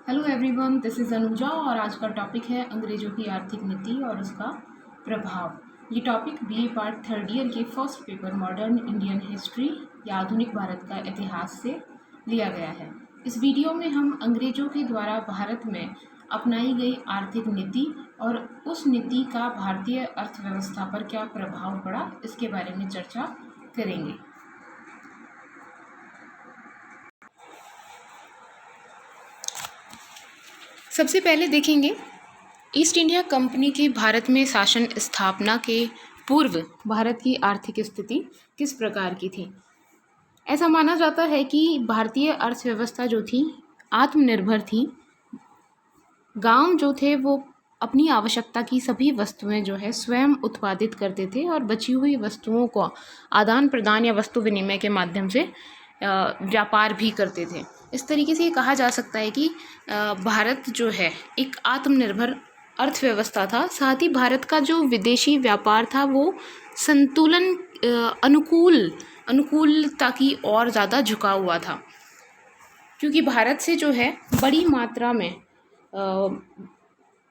Hello everyone, this is Anuja और आज का टॉपिक है अंग्रेज़ों की आर्थिक नीति और उसका प्रभाव। ये topic BA part third year के first paper modern Indian history या आधुनिक भारत का इतिहास से लिया गया है। इस वीडियो में हम अंग्रेज़ों के द्वारा भारत में अपनाई गई आर्थिक नीति और उस नीति का भारतीय अर्थव्यवस्था पर क्या प्रभाव पड़ा, इसके बारे में चर्चा करेंगे। सबसे पहले देखेंगे ईस्ट इंडिया कंपनी की भारत में शासन स्थापना के पूर्व भारत की आर्थिक स्थिति किस प्रकार की थी। ऐसा माना जाता है कि भारतीय अर्थव्यवस्था जो थी आत्मनिर्भर थी। गांव जो थे वो अपनी आवश्यकता की सभी वस्तुएं जो है स्वयं उत्पादित करते थे और बची हुई वस्तुओं को आदान प्रदान या वस्तु विनिमय के माध्यम से व्यापार भी करते थे। इस तरीके से ये कहा जा सकता है कि भारत जो है एक आत्मनिर्भर अर्थव्यवस्था था। साथ ही भारत का जो विदेशी व्यापार था वो संतुलन अनुकूलता की और ज़्यादा झुका हुआ था, क्योंकि भारत से जो है बड़ी मात्रा में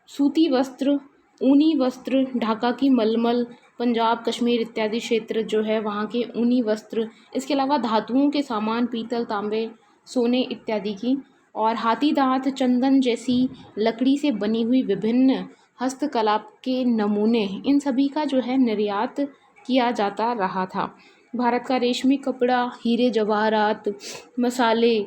सूती वस्त्र, ऊनी वस्त्र, ढाका की मलमल, पंजाब, कश्मीर इत्यादि क्षेत्र जो है वहाँ के ऊनी वस्त्र, इसके अलावा धातुओं के सामान, पीतल, तांबे, सोने इत्यादि की, और हाथी दांत, चंदन जैसी लकड़ी से बनी हुई विभिन्न हस्तकला के नमूने, इन सभी का जो है निर्यात किया जाता रहा था। भारत का रेशमी कपड़ा, हीरे जवाहरात, मसाले,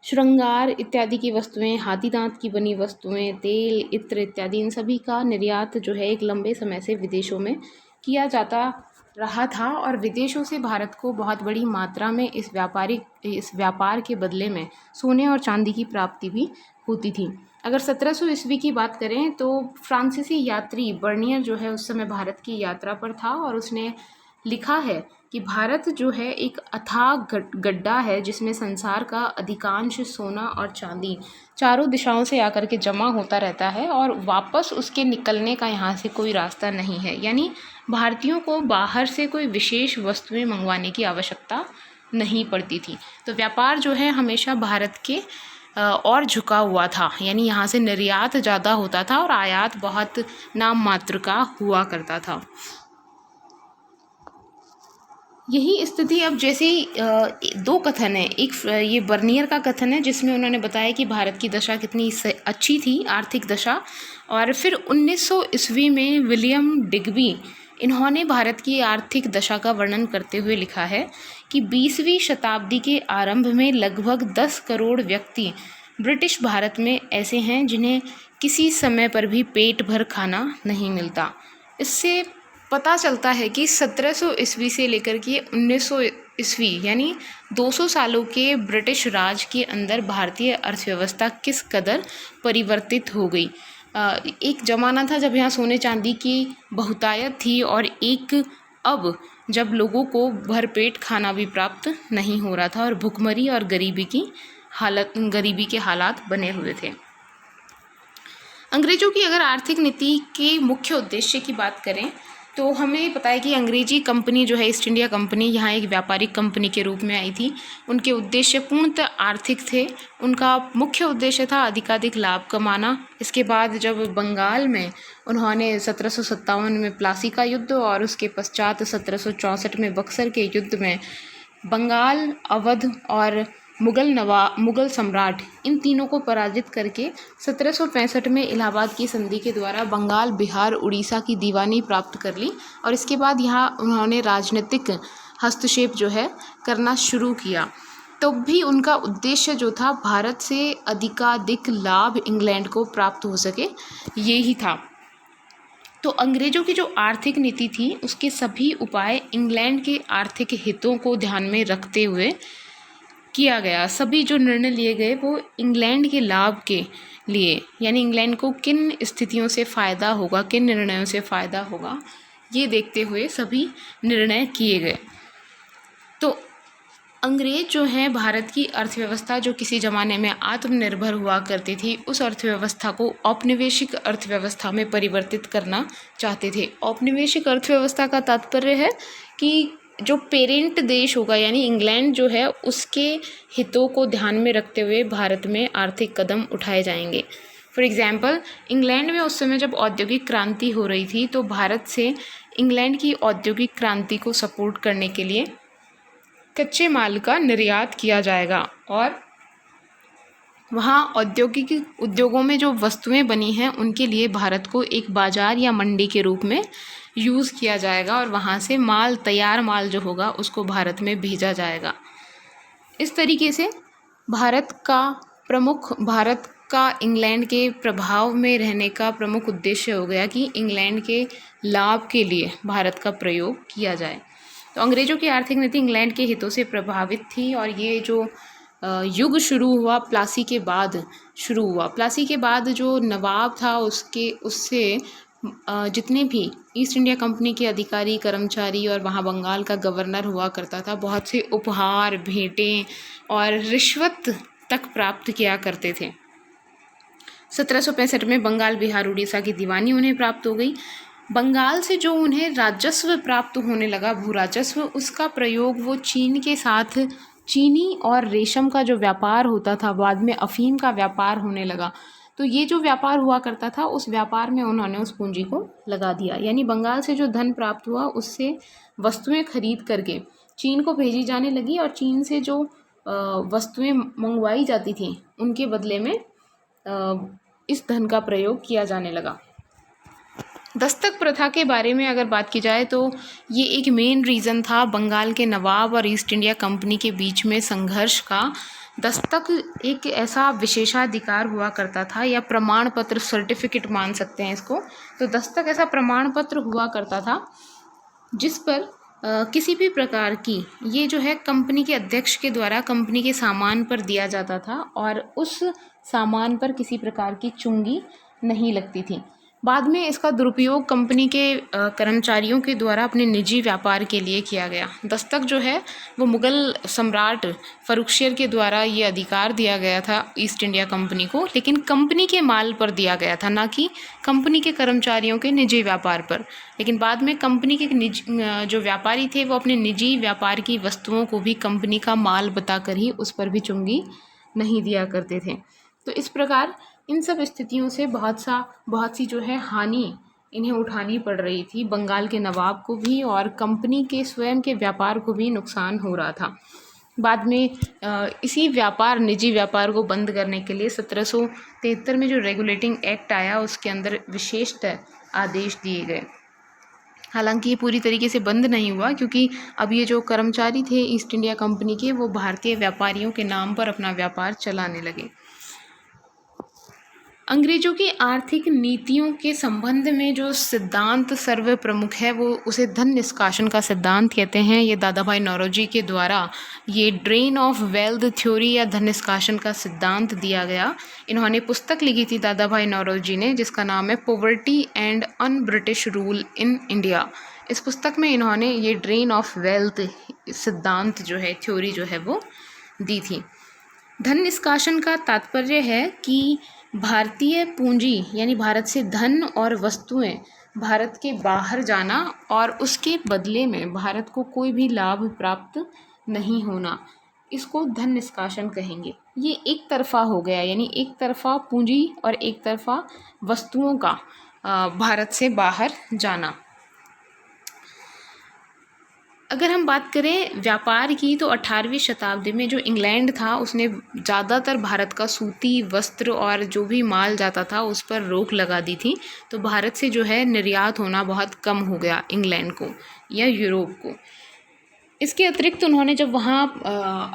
श्रृंगार इत्यादि की वस्तुएं, हाथी दांत की बनी वस्तुएं, तेल, इत्र इत्यादि, इन सभी का निर्यात जो है एक लंबे समय से विदेशों में किया जाता रहा था और विदेशों से भारत को बहुत बड़ी मात्रा में इस व्यापार के बदले में सोने और चांदी की प्राप्ति भी होती थी। अगर 1700 ईस्वी की बात करें तो फ्रांसीसी यात्री बर्नियर जो है उस समय भारत की यात्रा पर था और उसने लिखा है कि भारत जो है एक अथाह गड्ढा है जिसमें संसार का अधिकांश सोना और चांदी चारों दिशाओं से आकर के जमा होता रहता है और वापस उसके निकलने का यहाँ से कोई रास्ता नहीं है। यानी भारतीयों को बाहर से कोई विशेष वस्तुएं मंगवाने की आवश्यकता नहीं पड़ती थी। तो व्यापार जो है हमेशा भारत के और झुका हुआ था, यानी यहाँ से निर्यात ज़्यादा होता था और आयात बहुत नाम मात्र का हुआ करता था। यही स्थिति अब जैसे दो कथन है, एक ये बर्नियर का कथन है जिसमें उन्होंने बताया कि भारत की दशा कितनी अच्छी थी, आर्थिक दशा, और फिर 1900 ईस्वी में विलियम डिग्बी इन्होंने भारत की आर्थिक दशा का वर्णन करते हुए लिखा है कि 20वीं शताब्दी के आरंभ में लगभग 10 करोड़ व्यक्ति ब्रिटिश भारत में ऐसे हैं जिन्हें किसी समय पर भी पेट भर खाना नहीं मिलता। इससे पता चलता है कि 1700 ईस्वी से लेकर के 1900 ईस्वी यानी 200 सालों के ब्रिटिश राज के अंदर भारतीय अर्थव्यवस्था किस कदर परिवर्तित हो गई। एक ज़माना था जब यहाँ सोने चांदी की बहुतायत थी और एक अब जब लोगों को भरपेट खाना भी प्राप्त नहीं हो रहा था और भुखमरी और गरीबी के हालात बने हुए थे। अंग्रेज़ों की अगर आर्थिक नीति के मुख्य उद्देश्य की बात करें तो हमें पता है कि अंग्रेजी कंपनी जो है ईस्ट इंडिया कंपनी यहाँ एक व्यापारिक कंपनी के रूप में आई थी। उनके उद्देश्य पूर्णतः आर्थिक थे। उनका मुख्य उद्देश्य था अधिकाधिक लाभ कमाना। इसके बाद जब बंगाल में उन्होंने 1757 में प्लासी का युद्ध और उसके पश्चात 1764 में बक्सर के युद्ध में बंगाल, अवध और मुगल सम्राट, इन तीनों को पराजित करके 1765 में इलाहाबाद की संधि के द्वारा बंगाल, बिहार, उड़ीसा की दीवानी प्राप्त कर ली और इसके बाद यहाँ उन्होंने राजनीतिक हस्तक्षेप जो है करना शुरू किया। तो भी उनका उद्देश्य जो था भारत से अधिकाधिक लाभ इंग्लैंड को प्राप्त हो सके, ये ही था। तो अंग्रेज़ों की जो आर्थिक नीति थी उसके सभी उपाय इंग्लैंड के आर्थिक हितों को ध्यान में रखते हुए किया गया। सभी जो निर्णय लिए गए वो इंग्लैंड के लाभ के लिए, यानी इंग्लैंड को किन स्थितियों से फ़ायदा होगा, किन निर्णयों से फ़ायदा होगा, ये देखते हुए सभी निर्णय किए गए। तो अंग्रेज जो हैं भारत की अर्थव्यवस्था जो किसी ज़माने में आत्मनिर्भर हुआ करती थी, उस अर्थव्यवस्था को औपनिवेशिक अर्थव्यवस्था में परिवर्तित करना चाहते थे। औपनिवेशिक अर्थव्यवस्था का तात्पर्य है कि जो पेरेंट देश होगा यानी इंग्लैंड जो है उसके हितों को ध्यान में रखते हुए भारत में आर्थिक कदम उठाए जाएंगे। फॉर एग्ज़ाम्पल, इंग्लैंड में उस समय जब औद्योगिक क्रांति हो रही थी तो भारत से इंग्लैंड की औद्योगिक क्रांति को सपोर्ट करने के लिए कच्चे माल का निर्यात किया जाएगा और वहाँ औद्योगिक उद्योगों में जो वस्तुएं बनी हैं उनके लिए भारत को एक बाज़ार या मंडी के रूप में यूज़ किया जाएगा और वहाँ से माल, तैयार माल जो होगा उसको भारत में भेजा जाएगा। इस तरीके से भारत का इंग्लैंड के प्रभाव में रहने का प्रमुख उद्देश्य हो गया कि इंग्लैंड के लाभ के लिए भारत का प्रयोग किया जाए। तो अंग्रेज़ों की आर्थिक नीति इंग्लैंड के हितों से प्रभावित थी और ये जो युग शुरू हुआ प्लासी के बाद शुरू हुआ। प्लासी के बाद जो नवाब था उससे जितने भी ईस्ट इंडिया कंपनी के अधिकारी, कर्मचारी और वहाँ बंगाल का गवर्नर हुआ करता था, बहुत से उपहार, भेंटें और रिश्वत तक प्राप्त किया करते थे। 1765 में बंगाल, बिहार, उड़ीसा की दीवानी उन्हें प्राप्त हो गई। बंगाल से जो उन्हें राजस्व प्राप्त होने लगा, भू राजस्व, उसका प्रयोग वो चीन के साथ चीनी और रेशम का जो व्यापार होता था, बाद में अफ़ीम का व्यापार होने लगा, तो ये जो व्यापार हुआ करता था उस व्यापार में उन्होंने उस पूंजी को लगा दिया। यानी बंगाल से जो धन प्राप्त हुआ उससे वस्तुएं खरीद करके चीन को भेजी जाने लगी और चीन से जो वस्तुएं मंगवाई जाती थी उनके बदले में इस धन का प्रयोग किया जाने लगा। दस्तक प्रथा के बारे में अगर बात की जाए तो ये एक मेन रीज़न था बंगाल के नवाब और ईस्ट इंडिया कंपनी के बीच में संघर्ष का। दस्तक एक ऐसा विशेषाधिकार हुआ करता था या प्रमाण पत्र, सर्टिफिकेट मान सकते हैं इसको। तो दस्तक ऐसा प्रमाण पत्र हुआ करता था जिस पर किसी भी प्रकार की, ये जो है कंपनी के अध्यक्ष के द्वारा कंपनी के सामान पर दिया जाता था और उस सामान पर किसी प्रकार की चुंगी नहीं लगती थी। बाद में इसका दुरुपयोग कंपनी के कर्मचारियों के द्वारा अपने निजी व्यापार के लिए किया गया। दस्तक जो है वो मुग़ल सम्राट फ़र्रुखशियर के द्वारा ये अधिकार दिया गया था ईस्ट इंडिया कंपनी को, लेकिन कंपनी के माल पर दिया गया था, ना कि कंपनी के कर्मचारियों के निजी व्यापार पर। लेकिन बाद में कंपनी के जो व्यापारी थे वो अपने निजी व्यापार की वस्तुओं को भी कंपनी का माल बताकर ही उस पर भी चुंगी नहीं दिया करते थे। तो इस प्रकार इन सब स्थितियों से बहुत सी जो है हानि इन्हें उठानी पड़ रही थी, बंगाल के नवाब को भी और कंपनी के स्वयं के व्यापार को भी नुकसान हो रहा था। बाद में इसी निजी व्यापार को बंद करने के लिए 1773 में जो रेगुलेटिंग एक्ट आया उसके अंदर विशेष आदेश दिए गए। हालांकि ये पूरी तरीके से बंद नहीं हुआ क्योंकि अब ये जो कर्मचारी थे ईस्ट इंडिया कंपनी के वो भारतीय व्यापारियों के नाम पर अपना व्यापार चलाने लगे। अंग्रेज़ों की आर्थिक नीतियों के संबंध में जो सिद्धांत सर्व प्रमुख है वो उसे धन निष्कासन का सिद्धांत कहते हैं। ये दादा भाई नौरोजी के द्वारा ये ड्रेन ऑफ वेल्थ थ्योरी या धन निष्कासन का सिद्धांत दिया गया। इन्होंने पुस्तक लिखी थी दादा भाई नौरोजी ने जिसका नाम है poverty and un British rule in India. इस पुस्तक में इन्होंने ये ड्रेन ऑफ वेल्थ सिद्धांत जो है, थ्योरी जो है वो दी थी। धन निष्कासन का तात्पर्य है कि भारतीय पूंजी यानी भारत से धन और वस्तुएं भारत के बाहर जाना और उसके बदले में भारत को कोई भी लाभ प्राप्त नहीं होना, इसको धन निष्कासन कहेंगे। ये एक तरफा हो गया, यानी एक तरफा पूंजी और एक तरफा वस्तुओं का भारत से बाहर जाना। अगर हम बात करें व्यापार की तो 18वीं शताब्दी में जो इंग्लैंड था उसने ज़्यादातर भारत का सूती वस्त्र और जो भी माल जाता था उस पर रोक लगा दी थी। तो भारत से जो है निर्यात होना बहुत कम हो गया इंग्लैंड को या यूरोप को। इसके अतिरिक्त उन्होंने जब वहाँ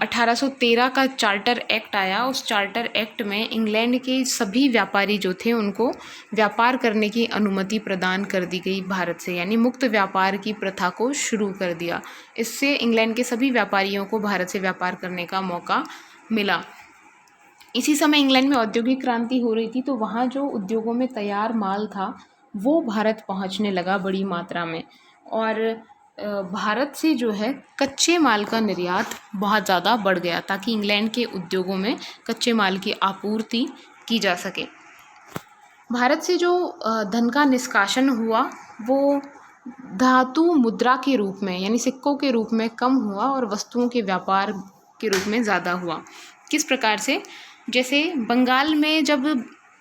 1813 का चार्टर एक्ट आया, उस चार्टर एक्ट में इंग्लैंड के सभी व्यापारी जो थे उनको व्यापार करने की अनुमति प्रदान कर दी गई भारत से, यानी मुक्त व्यापार की प्रथा को शुरू कर दिया। इससे इंग्लैंड के सभी व्यापारियों को भारत से व्यापार करने का मौका मिला। इसी समय इंग्लैंड में औद्योगिक क्रांति हो रही थी, तो वहाँ जो उद्योगों में तैयार माल था वो भारत पहुँचने लगा बड़ी मात्रा में, और भारत से जो है कच्चे माल का निर्यात बहुत ज़्यादा बढ़ गया ताकि इंग्लैंड के उद्योगों में कच्चे माल की आपूर्ति की जा सके। भारत से जो धन का निष्कासन हुआ वो धातु मुद्रा के रूप में यानी सिक्कों के रूप में कम हुआ और वस्तुओं के व्यापार के रूप में ज़्यादा हुआ। किस प्रकार से? जैसे बंगाल में जब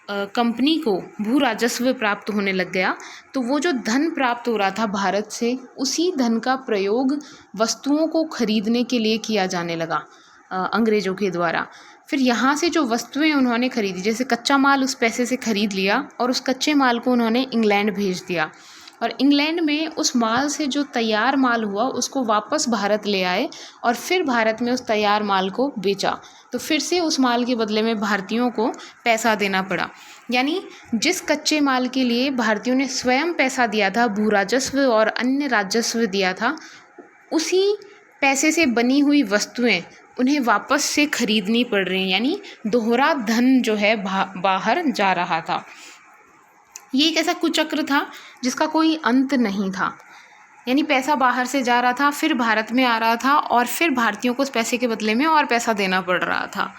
कंपनी को भू राजस्व प्राप्त होने लग गया तो वो जो धन प्राप्त हो रहा था भारत से, उसी धन का प्रयोग वस्तुओं को खरीदने के लिए किया जाने लगा अंग्रेज़ों के द्वारा। फिर यहाँ से जो वस्तुएं उन्होंने खरीदी, जैसे कच्चा माल उस पैसे से खरीद लिया और उस कच्चे माल को उन्होंने इंग्लैंड भेज दिया, और इंग्लैंड में उस माल से जो तैयार माल हुआ उसको वापस भारत ले आए और फिर भारत में उस तैयार माल को बेचा। तो फिर से उस माल के बदले में भारतीयों को पैसा देना पड़ा। यानी जिस कच्चे माल के लिए भारतीयों ने स्वयं पैसा दिया था, भू राजस्व और अन्य राजस्व दिया था, उसी पैसे से बनी हुई वस्तुएं उन्हें वापस से खरीदनी पड़ रही हैं। यानी दोहरा धन जो है बाहर जा रहा था। ये एक ऐसा कुचक्र था जिसका कोई अंत नहीं था। यानी पैसा बाहर से जा रहा था, फिर भारत में आ रहा था और फिर भारतीयों को उस पैसे के बदले में और पैसा देना पड़ रहा था।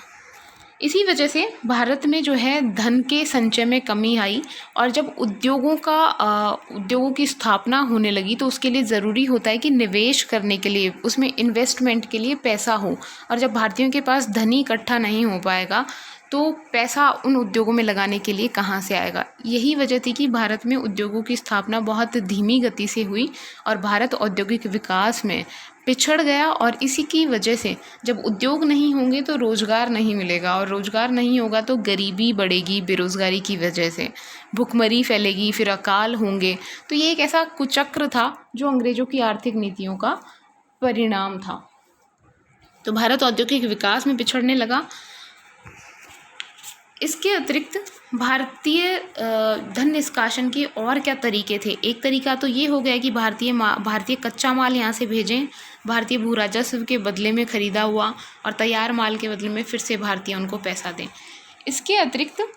इसी वजह से भारत में जो है धन के संचय में कमी आई, और जब उद्योगों की स्थापना होने लगी तो उसके लिए ज़रूरी होता है कि निवेश करने के लिए, उसमें इन्वेस्टमेंट के लिए पैसा हो। और जब भारतीयों के पास धन ही इकट्ठा नहीं हो पाएगा तो पैसा उन उद्योगों में लगाने के लिए कहाँ से आएगा। यही वजह थी कि भारत में उद्योगों की स्थापना बहुत धीमी गति से हुई और भारत औद्योगिक विकास में पिछड़ गया। और इसी की वजह से जब उद्योग नहीं होंगे तो रोज़गार नहीं मिलेगा, और रोज़गार नहीं होगा तो गरीबी बढ़ेगी, बेरोज़गारी की वजह से भुखमरी फैलेगी, फिर अकाल होंगे। तो ये एक ऐसा कुचक्र था जो अंग्रेज़ों की आर्थिक नीतियों का परिणाम था। तो भारत औद्योगिक विकास में पिछड़ने लगा। इसके अतिरिक्त भारतीय धन निष्कासन के और क्या तरीके थे? एक तरीका तो ये हो गया कि भारतीय कच्चा माल यहाँ से भेजें, भारतीय भू राजस्व के बदले में ख़रीदा हुआ, और तैयार माल के बदले में फिर से भारतीय उनको पैसा दें। इसके अतिरिक्त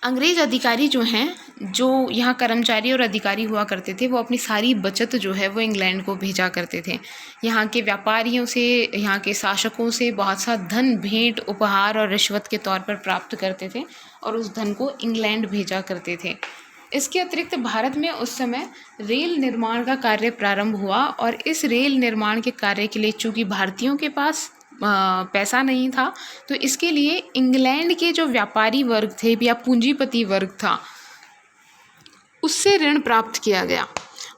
अंग्रेज़ अधिकारी जो हैं, जो यहाँ कर्मचारी और अधिकारी हुआ करते थे, वो अपनी सारी बचत जो है वो इंग्लैंड को भेजा करते थे। यहाँ के व्यापारियों से, यहाँ के शासकों से बहुत सा धन भेंट, उपहार और रिश्वत के तौर पर प्राप्त करते थे और उस धन को इंग्लैंड भेजा करते थे। इसके अतिरिक्त भारत में उस समय रेल निर्माण का कार्य प्रारंभ हुआ, और इस रेल निर्माण के कार्य के लिए चूँकि भारतीयों के पास पैसा नहीं था, तो इसके लिए इंग्लैंड के जो व्यापारी वर्ग थे या पूंजीपति वर्ग था, उससे ऋण प्राप्त किया गया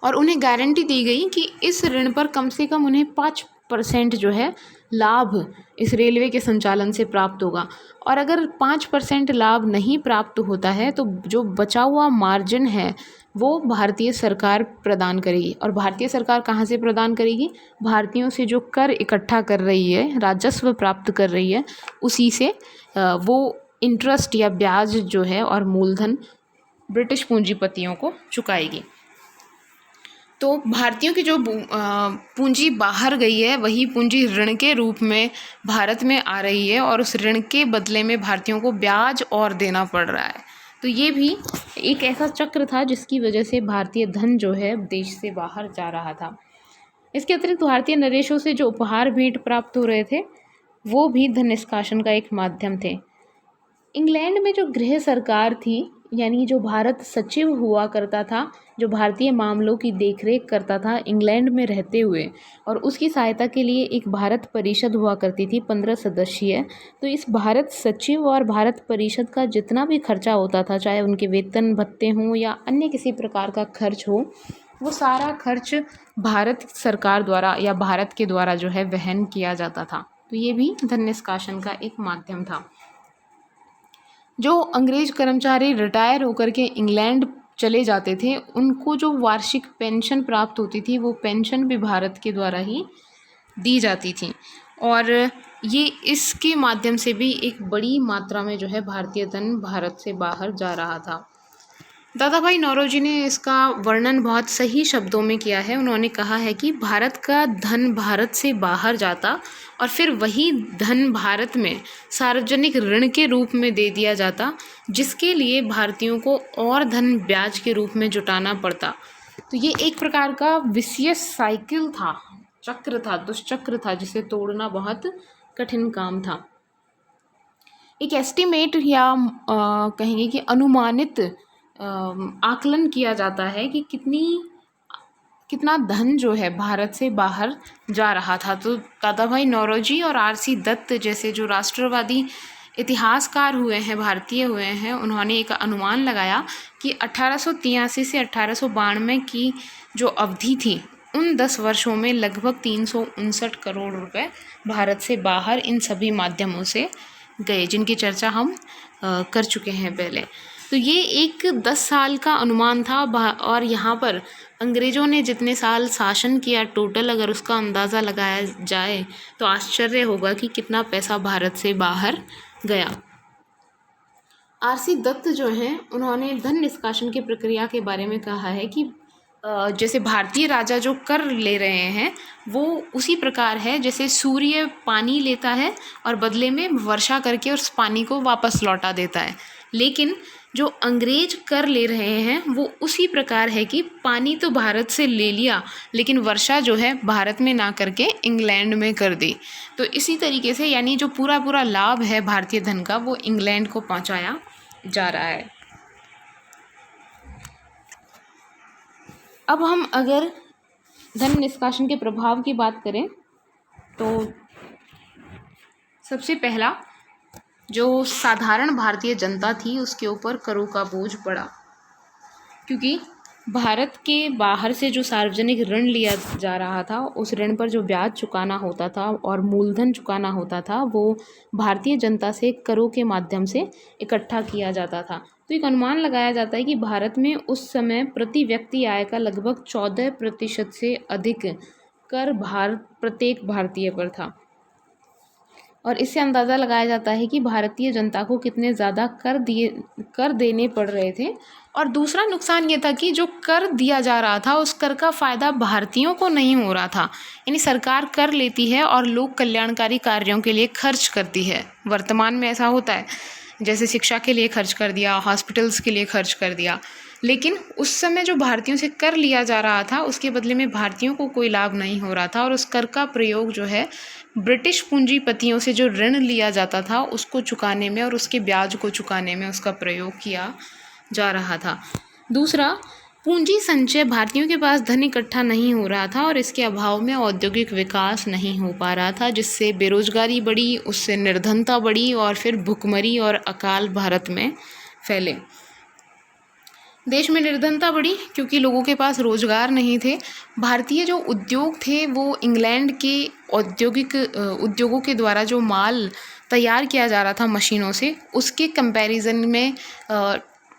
और उन्हें गारंटी दी गई कि इस ऋण पर कम से कम उन्हें 5% जो है लाभ इस रेलवे के संचालन से प्राप्त होगा। और अगर 5% लाभ नहीं प्राप्त होता है तो जो बचा हुआ मार्जिन है वो भारतीय सरकार प्रदान करेगी। और भारतीय सरकार कहाँ से प्रदान करेगी? भारतीयों से जो कर इकट्ठा कर रही है, राजस्व प्राप्त कर रही है, उसी से वो इंटरेस्ट या ब्याज जो है और मूलधन ब्रिटिश पूंजीपतियों को चुकाएगी। तो भारतीयों की जो पूंजी बाहर गई है, वही पूंजी ऋण के रूप में भारत में आ रही है, और उस ऋण के बदले में भारतीयों को ब्याज और देना पड़ रहा है। तो ये भी एक ऐसा चक्र था जिसकी वजह से भारतीय धन जो है देश से बाहर जा रहा था। इसके अतिरिक्त भारतीय नरेशों से जो उपहार भेंट प्राप्त हो रहे थे, वो भी धन निष्कासन का एक माध्यम थे। इंग्लैंड में जो गृह सरकार थी, यानी जो भारत सचिव हुआ करता था, जो भारतीय मामलों की देखरेख करता था इंग्लैंड में रहते हुए, और उसकी सहायता के लिए एक भारत परिषद हुआ करती थी 15 सदस्यीय। तो इस भारत सचिव और भारत परिषद का जितना भी खर्चा होता था, चाहे उनके वेतन भत्ते हों या अन्य किसी प्रकार का खर्च हो, वो सारा खर्च भारत सरकार द्वारा या भारत के द्वारा जो है वहन किया जाता था। तो ये भी धन निष्कासन का एक माध्यम था। जो अंग्रेज कर्मचारी रिटायर होकर के इंग्लैंड चले जाते थे, उनको जो वार्षिक पेंशन प्राप्त होती थी, वो पेंशन भी भारत के द्वारा ही दी जाती थी, और ये इसके माध्यम से भी एक बड़ी मात्रा में जो है भारतीय धन भारत से बाहर जा रहा था। दादा भाई नौरोजी ने इसका वर्णन बहुत सही शब्दों में किया है। उन्होंने कहा है कि भारत का धन भारत से बाहर जाता और फिर वही धन भारत में सार्वजनिक ऋण के रूप में दे दिया जाता, जिसके लिए भारतीयों को और धन ब्याज के रूप में जुटाना पड़ता। तो ये एक प्रकार का विशियस साइकिल था, चक्र था, दुष्चक्र था, जिसे तोड़ना बहुत कठिन काम था। एक एस्टिमेट या कहेंगे कि अनुमानित आकलन किया जाता है कि कितना धन जो है भारत से बाहर जा रहा था। तो दादा भाई नौरोजी और आरसी दत्त जैसे जो राष्ट्रवादी इतिहासकार हुए हैं, भारतीय हुए हैं, उन्होंने एक अनुमान लगाया कि 1883 से 1892 की जो अवधि थी, उन 10 वर्षों में लगभग 359 करोड़ रुपए भारत से बाहर इन सभी माध्यमों से गए, जिनकी चर्चा हम कर चुके हैं पहले। तो ये एक 10 साल का अनुमान था और यहाँ पर अंग्रेज़ों ने जितने साल शासन किया टोटल अगर उसका अंदाज़ा लगाया जाए तो आश्चर्य होगा कि कितना पैसा भारत से बाहर गया। आरसी दत्त जो हैं उन्होंने धन निष्कासन की प्रक्रिया के बारे में कहा है कि जैसे भारतीय राजा जो कर ले रहे हैं वो उसी प्रकार है जैसे सूर्य पानी लेता है और बदले में वर्षा करके उस पानी को वापस लौटा देता है, लेकिन जो अंग्रेज कर ले रहे हैं वो उसी प्रकार है कि पानी तो भारत से ले लिया लेकिन वर्षा जो है भारत में ना करके इंग्लैंड में कर दी। तो इसी तरीके से यानी जो पूरा लाभ है भारतीय धन का वो इंग्लैंड को पहुंचाया जा रहा है। अब हम अगर धन निष्कासन के प्रभाव की बात करें तो सबसे पहला जो साधारण भारतीय जनता थी उसके ऊपर करों का बोझ पड़ा, क्योंकि भारत के बाहर से जो सार्वजनिक ऋण लिया जा रहा था उस ऋण पर जो ब्याज चुकाना होता था और मूलधन चुकाना होता था वो भारतीय जनता से करों के माध्यम से इकट्ठा किया जाता था। तो एक अनुमान लगाया जाता है कि भारत में उस समय प्रति व्यक्ति आय का लगभग 14% से अधिक कर प्रत्येक भारतीय पर था और इससे अंदाज़ा लगाया जाता है कि भारतीय जनता को कितने ज़्यादा कर देने पड़ रहे थे। और दूसरा नुकसान ये था कि जो कर दिया जा रहा था उस कर का फ़ायदा भारतीयों को नहीं हो रहा था, यानी सरकार कर लेती है और लोक कल्याणकारी कार्यों के लिए खर्च करती है। वर्तमान में ऐसा होता है, जैसे शिक्षा के लिए खर्च कर दिया, हॉस्पिटल्स के लिए खर्च कर दिया, लेकिन उस समय जो भारतीयों से कर लिया जा रहा था उसके बदले में भारतीयों को कोई लाभ नहीं हो रहा था और उस कर का प्रयोग जो है ब्रिटिश पूंजीपतियों से जो ऋण लिया जाता था उसको चुकाने में और उसके ब्याज को चुकाने में उसका प्रयोग किया जा रहा था। दूसरा, पूंजी संचय, भारतीयों के पास धन इकट्ठा नहीं हो रहा था और इसके अभाव में औद्योगिक विकास नहीं हो पा रहा था, जिससे बेरोजगारी बढ़ी, उससे निर्धनता बढ़ी और फिर भुखमरी और अकाल भारत में फैले। देश में निर्धनता बढ़ी क्योंकि लोगों के पास रोजगार नहीं थे। भारतीय जो उद्योग थे वो इंग्लैंड के उद्योगों के द्वारा जो माल तैयार किया जा रहा था मशीनों से, उसके कंपैरिजन में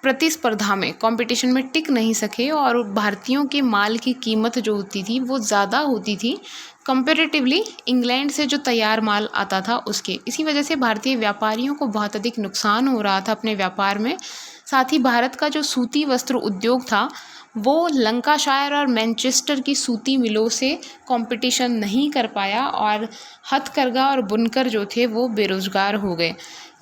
प्रतिस्पर्धा में कंपटीशन में टिक नहीं सके और भारतीयों के माल की कीमत जो होती थी वो ज़्यादा होती थी कंपैरेटिवली इंग्लैंड से जो तैयार माल आता था उसके। इसी वजह से भारतीय व्यापारियों को बहुत अधिक नुकसान हो रहा था अपने व्यापार में। साथ ही भारत का जो सूती वस्त्र उद्योग था वो लंकाशायर और मैनचेस्टर की सूती मिलों से कंपटीशन नहीं कर पाया और हथकरघा और बुनकर जो थे वो बेरोजगार हो गए।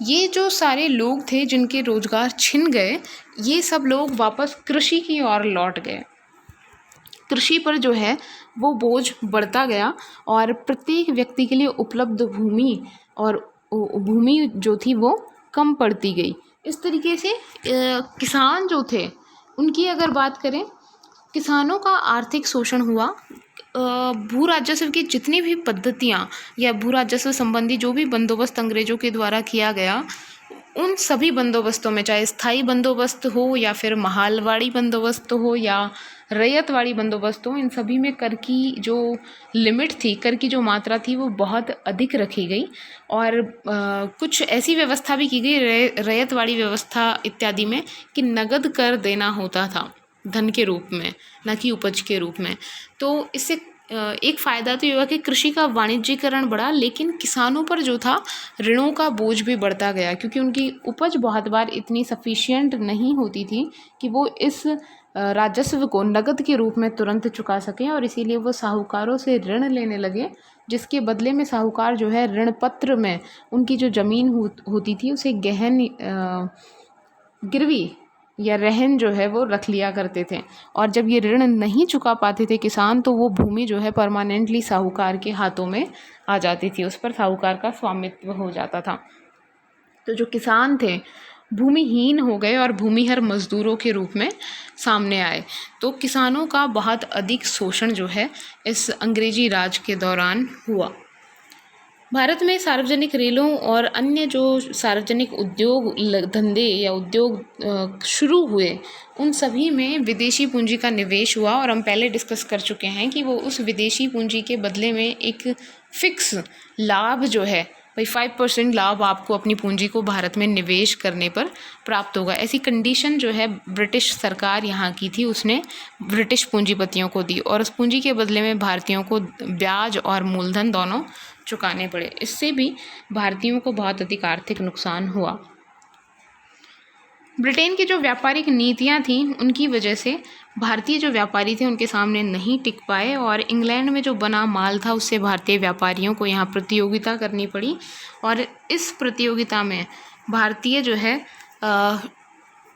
ये जो सारे लोग थे जिनके रोजगार छिन गए, ये सब लोग वापस कृषि की ओर लौट गए। कृषि पर जो है वो बोझ बढ़ता गया और प्रत्येक व्यक्ति के लिए उपलब्ध भूमि जो थी वो कम पड़ती गई। इस तरीके से किसान जो थे उनकी अगर बात करें, किसानों का आर्थिक शोषण हुआ। भू राजस्व की जितनी भी पद्धतियाँ या भू राजस्व संबंधी जो भी बंदोबस्त अंग्रेजों के द्वारा किया गया, उन सभी बंदोबस्तों में चाहे स्थायी बंदोबस्त हो या फिर महालवाड़ी बंदोबस्त हो या रैयतवाड़ी बंदोबस्त हो, इन सभी में कर की जो लिमिट थी, कर की जो मात्रा थी वो बहुत अधिक रखी गई और कुछ ऐसी व्यवस्था भी की गई रैयतवाड़ी व्यवस्था इत्यादि में कि नगद कर देना होता था धन के रूप में, न कि उपज के रूप में। तो इससे एक फ़ायदा तो ये हुआ कि कृषि का वाणिज्यीकरण बढ़ा, लेकिन किसानों पर जो था ऋणों का बोझ भी बढ़ता गया क्योंकि उनकी उपज बहुत बार इतनी सफिशिएंट नहीं होती थी कि वो इस राजस्व को नगद के रूप में तुरंत चुका सकें और इसीलिए वो साहूकारों से ऋण लेने लगे, जिसके बदले में साहूकार जो है ऋण पत्र में उनकी जो ज़मीन होती थी उसे गहन गिरवी या रहन जो है वो रख लिया करते थे और जब ये ऋण नहीं चुका पाते थे किसान तो वो भूमि जो है परमानेंटली साहूकार के हाथों में आ जाती थी, उस पर साहूकार का स्वामित्व हो जाता था। तो जो किसान थे भूमिहीन हो गए और भूमिहर मजदूरों के रूप में सामने आए। तो किसानों का बहुत अधिक शोषण जो है इस अंग्रेजी राज के दौरान हुआ। भारत में सार्वजनिक रेलों और अन्य जो सार्वजनिक उद्योग धंधे या उद्योग शुरू हुए, उन सभी में विदेशी पूंजी का निवेश हुआ। और हम पहले डिस्कस कर चुके हैं कि वो उस विदेशी पूंजी के बदले में एक फिक्स लाभ जो है भाई 5% लाभ आपको अपनी पूंजी को भारत में निवेश करने पर प्राप्त होगा। ऐसी कंडीशन जो है ब्रिटिश सरकार यहाँ की थी, उसने ब्रिटिश पूंजीपतियों को दी और उस पूंजी के बदले में भारतीयों को ब्याज और मूलधन दोनों चुकाने पड़े। इससे भी भारतीयों को बहुत अधिक आर्थिक नुकसान हुआ। ब्रिटेन की जो व्यापारिक नीतियां थीं, उनकी वजह से भारतीय जो व्यापारी थे उनके सामने नहीं टिक पाए और इंग्लैंड में जो बना माल था उससे भारतीय व्यापारियों को यहाँ प्रतियोगिता करनी पड़ी। और इस प्रतियोगिता में भारतीय जो है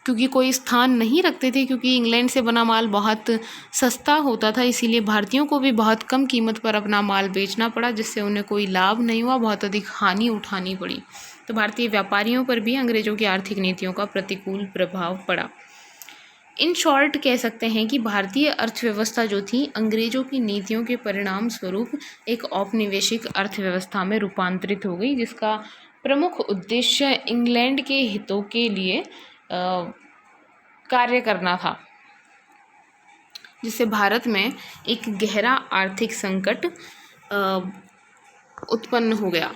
क्योंकि कोई स्थान नहीं रखते थे, क्योंकि इंग्लैंड से बना माल बहुत सस्ता होता था, इसीलिए भारतीयों को भी बहुत कम कीमत पर अपना माल बेचना पड़ा, जिससे उन्हें कोई लाभ नहीं हुआ, बहुत अधिक हानि उठानी पड़ी। तो भारतीय व्यापारियों पर भी अंग्रेज़ों की आर्थिक नीतियों का प्रतिकूल प्रभाव पड़ा। इन शॉर्ट कह सकते हैं कि भारतीय अर्थव्यवस्था जो थी अंग्रेज़ों की नीतियों के परिणाम स्वरूप एक औपनिवेशिक अर्थव्यवस्था में रूपांतरित हो गई, जिसका प्रमुख उद्देश्य इंग्लैंड के हितों के लिए कार्य करना था, जिससे भारत में एक गहरा आर्थिक संकट उत्पन्न हो गया।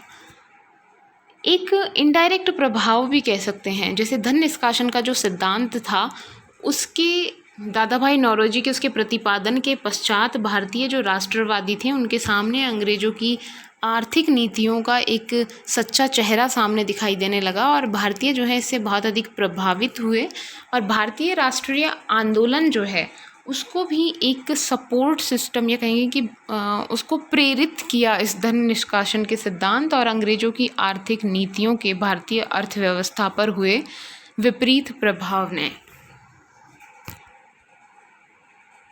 एक इनडायरेक्ट प्रभाव भी कह सकते हैं, जैसे धन निष्कासन का जो सिद्धांत था उसके दादा भाई नौरोजी के उसके प्रतिपादन के पश्चात भारतीय जो राष्ट्रवादी थे उनके सामने अंग्रेज़ों की आर्थिक नीतियों का एक सच्चा चेहरा सामने दिखाई देने लगा और भारतीय जो है इससे बहुत अधिक प्रभावित हुए। और भारतीय राष्ट्रीय आंदोलन जो है उसको भी एक सपोर्ट सिस्टम या कहेंगे कि उसको प्रेरित किया इस धन निष्कासन के सिद्धांत और अंग्रेज़ों की आर्थिक नीतियों के भारतीय अर्थव्यवस्था पर हुए विपरीत प्रभाव ने।